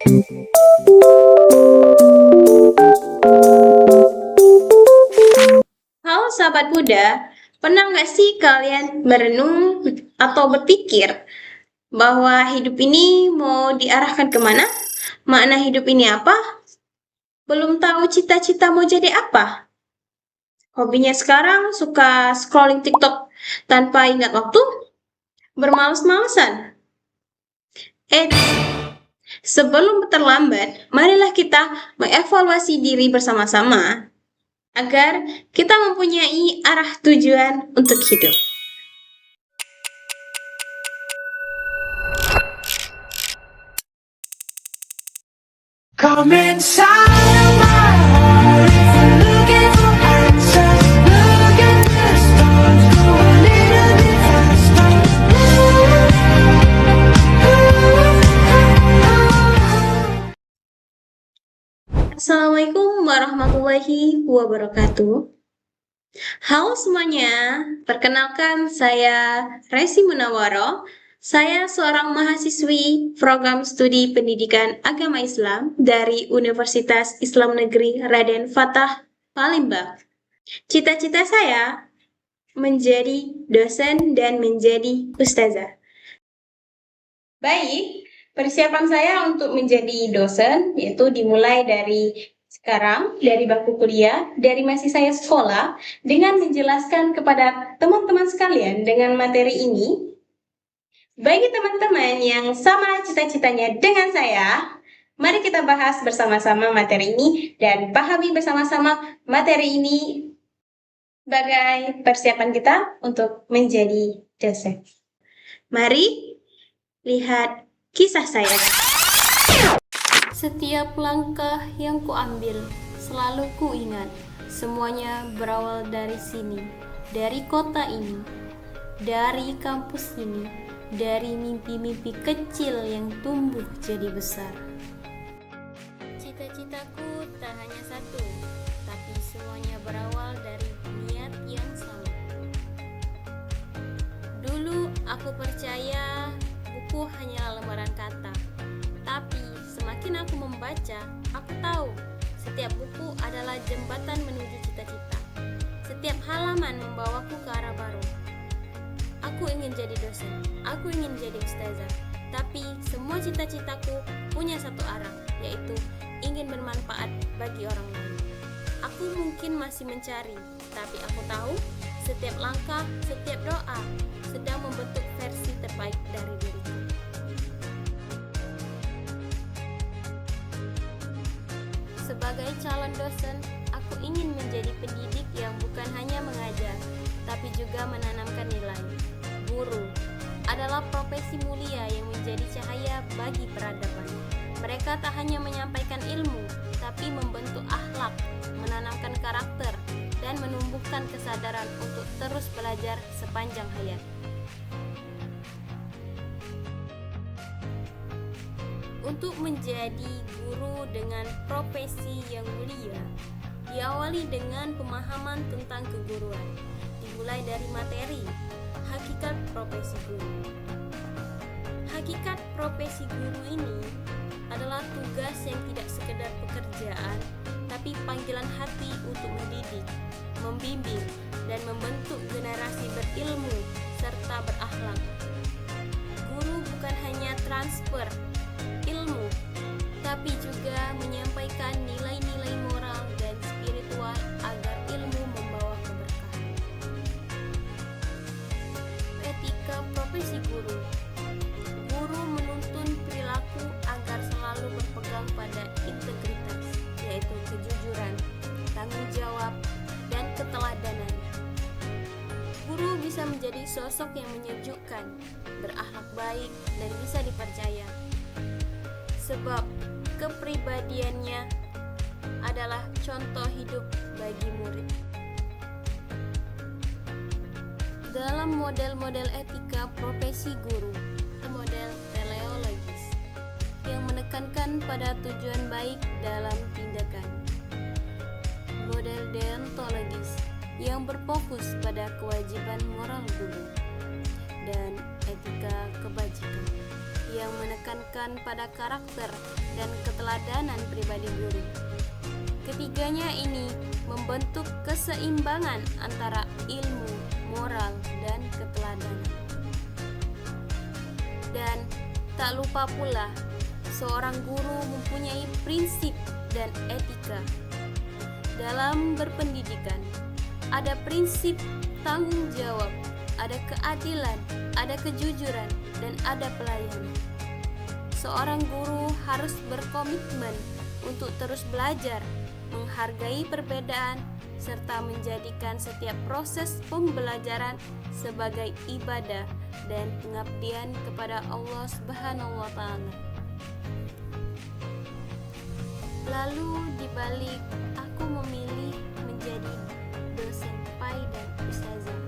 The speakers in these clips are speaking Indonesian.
Halo sahabat muda, pernah nggak sih kalian merenung atau berpikir bahwa hidup ini mau diarahkan kemana? Makna hidup ini apa? Belum tahu cita-cita mau jadi apa? Hobinya sekarang suka scrolling TikTok tanpa ingat waktu? Bermales-malesan? Sebelum terlambat, marilah kita mengevaluasi diri bersama-sama agar kita mempunyai arah tujuan untuk hidup. Come inside my heart if you're looking for answers. Look at the stars, go a little bit faster. Assalamualaikum warahmatullahi wabarakatuh. Halo semuanya, perkenalkan saya Resi Munawaro. Saya seorang mahasiswi program studi pendidikan agama Islam dari Universitas Islam Negeri Raden Fatah, Palembang. Cita-cita saya menjadi dosen dan menjadi ustazah. Baik, persiapan saya untuk menjadi dosen yaitu dimulai dari sekarang, dari bangku kuliah, dari masih saya sekolah, dengan menjelaskan kepada teman-teman sekalian dengan materi ini. Bagi teman-teman yang sama cita-citanya dengan saya, mari kita bahas bersama-sama materi ini dan pahami bersama-sama materi ini sebagai persiapan kita untuk menjadi dosen. Mari lihat kisah saya. Setiap langkah yang kuambil selalu kuingat, semuanya berawal dari sini, dari kota ini, dari kampus ini, dari mimpi-mimpi kecil yang tumbuh jadi besar. Cita-citaku tak hanya satu, tapi semuanya berawal dari niat yang sama. Dulu aku percaya buku hanyalah lembaran kata, tapi semakin aku membaca, aku tahu setiap buku adalah jembatan menuju cita-cita. Setiap halaman membawaku ke arah baru. Aku ingin jadi dosen, aku ingin jadi ustazah, tapi semua cita-citaku punya satu arah, yaitu ingin bermanfaat bagi orang lain. Aku mungkin masih mencari, tapi aku tahu setiap langkah, setiap doa sedang membentuk versi terbaik dari diriku. Sebagai calon dosen, aku ingin menjadi pendidik yang bukan hanya mengajar, tapi juga menanamkan nilai. Guru adalah profesi mulia yang menjadi cahaya bagi peradaban. Mereka tak hanya menyampaikan ilmu, tapi membentuk akhlak, menanamkan karakter, dan menumbuhkan kesadaran untuk terus belajar sepanjang hayat. Untuk menjadi guru dengan profesi yang mulia, diawali dengan pemahaman tentang keguruan, dimulai dari materi, hakikat profesi guru. Hakikat profesi guru ini adalah tugas yang tidak sekedar pekerjaan, tapi panggilan hati untuk mendidik, membimbing, dan membentuk generasi berilmu serta berakhlak. Guru bukan hanya transfer ilmu, tapi juga menyampaikan nilai-nilai moral dan spiritual agar ilmu membawa keberkahan. Etika profesi guru. Guru menuntun perilaku agar selalu berpegang pada integritas, yaitu kejujuran, tanggung jawab, dan keteladanan. Guru bisa menjadi sosok yang menyejukkan, berakhlak baik, dan bisa dipercaya. Sebab kepribadiannya adalah contoh hidup bagi murid. Dalam model-model etika profesi guru, model teleologis yang menekankan pada tujuan baik dalam tindakan. Model deontologis yang berfokus pada kewajiban moral guru, dan etika kebajikan yang menekankan pada karakter dan keteladanan pribadi guru. Ketiganya ini membentuk keseimbangan antara ilmu, moral, dan keteladanan. Dan tak lupa pula, seorang guru mempunyai prinsip dan etika. Dalam berpendidikan, ada prinsip tanggung jawab, ada keadilan, ada kejujuran, dan ada pelayanan. Seorang guru harus berkomitmen untuk terus belajar, menghargai perbedaan, serta menjadikan setiap proses pembelajaran sebagai ibadah dan pengabdian kepada Allah Subhanahu wa Ta'ala. Lalu dibalik aku memilih menjadi dosen PAI dan ustazah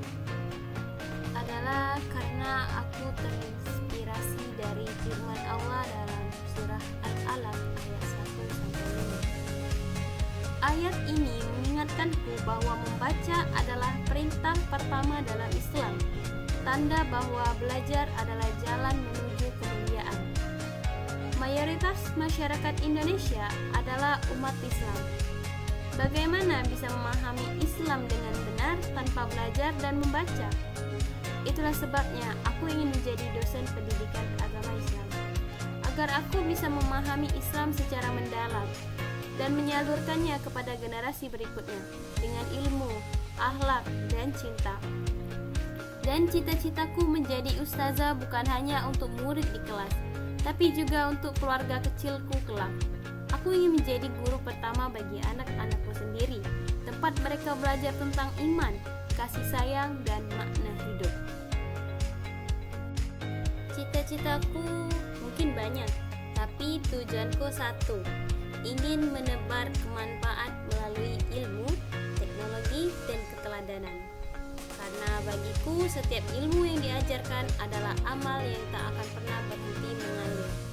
adalah karena aku terinspirasi dari firman Allah dalam surah Al-Alaq ayat 1-5. Ayat ini mengingatkanku bahwa membaca adalah perintah pertama dalam Islam, tanda bahwa belajar adalah jalan menuju kemuliaan. Mayoritas masyarakat Indonesia adalah umat Islam. Bagaimana bisa memahami Islam dengan benar tanpa belajar dan membaca? Itulah sebabnya aku ingin menjadi dosen pendidikan agama Islam, agar aku bisa memahami Islam secara mendalam dan menyalurkannya kepada generasi berikutnya dengan ilmu, akhlak, dan cinta. Dan cita-citaku menjadi ustazah bukan hanya untuk murid di kelas, tapi juga untuk keluarga kecilku kelak. Aku ingin menjadi guru pertama bagi anak-anakku sendiri, tempat mereka belajar tentang iman, kasih sayang, dan makna hidup. Cita-citaku mungkin banyak, tapi tujuanku satu, ingin menebar kemanfaat melalui ilmu, teknologi, dan keteladanan. Karena bagiku setiap ilmu yang diajarkan adalah amal yang tak akan pernah berhenti mengalir.